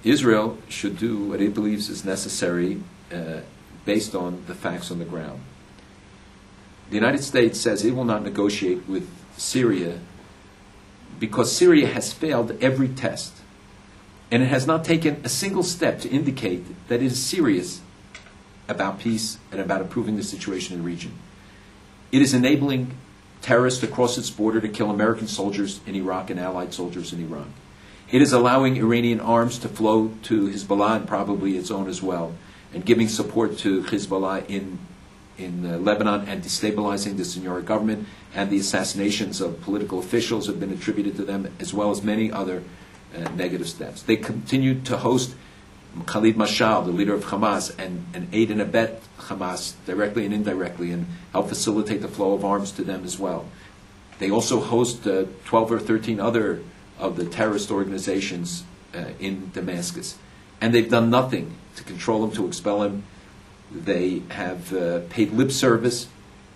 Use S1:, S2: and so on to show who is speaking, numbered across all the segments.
S1: Israel should do what it believes is necessary based on the facts on the ground. The United States says it will not negotiate with Syria because Syria has failed every test, and it has not taken a single step to indicate that it is serious about peace and about improving the situation in the region. It is enabling terrorists to cross its border to kill American soldiers in Iraq and allied soldiers in Iran. It is allowing Iranian arms to flow to Hezbollah and probably its own as well, and giving support to Hezbollah in Lebanon and destabilizing the Syrian government, and the assassinations of political officials have been attributed to them, as well as many other negative steps. They continue to host Khalid Mashal, the leader of Hamas, and aid and abet Hamas directly and indirectly, and help facilitate the flow of arms to them as well. They also host 12 or 13 other of the terrorist organizations in Damascus. And they've done nothing to control them, to expel them. They have paid lip service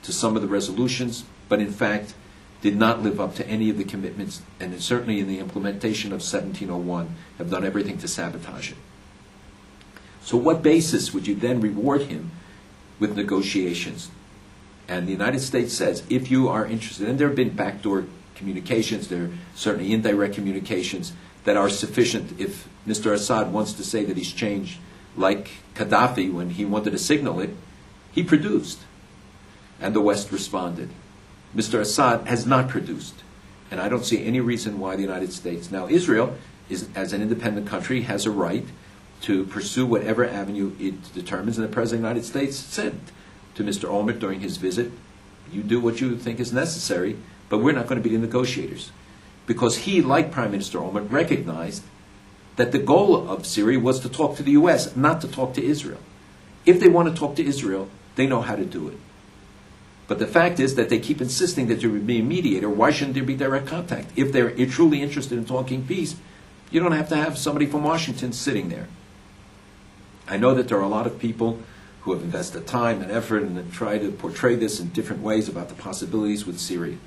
S1: to some of the resolutions, but in fact did not live up to any of the commitments, and certainly in the implementation of 1701 have done everything to sabotage it. So what basis would you then reward him with negotiations? And the United States says, if you are interested, and there have been backdoor communications, there are certainly indirect communications that are sufficient. If Mr. Assad wants to say that he's changed, like Gaddafi, when he wanted to signal it, he produced. And the West responded. Mr. Assad has not produced. And I don't see any reason why the United States. Now, Israel, as an independent country, has a right to pursue whatever avenue it determines. And the President of the United States said to Mr. Olmert during his visit, you do what you think is necessary, but we're not going to be the negotiators. Because he, like Prime Minister Olmert, recognized that the goal of Syria was to talk to the U.S., not to talk to Israel. If they want to talk to Israel, they know how to do it. But the fact is that they keep insisting that there would be a mediator. Why shouldn't there be direct contact? If they're truly interested in talking peace, you don't have to have somebody from Washington sitting there. I know that there are a lot of people who have invested time and effort and try to portray this in different ways about the possibilities with Syria.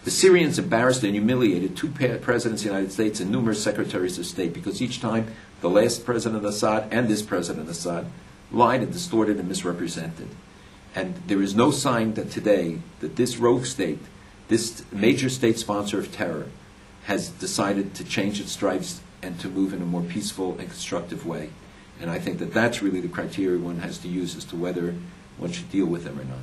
S1: The Syrians embarrassed and humiliated two presidents of the United States and numerous secretaries of state, because each time the last President Assad and this President Assad lied and distorted and misrepresented. And there is no sign that today that this rogue state, this major state sponsor of terror, has decided to change its stripes and to move in a more peaceful and constructive way. And I think that that's really the criteria one has to use as to whether one should deal with them or not.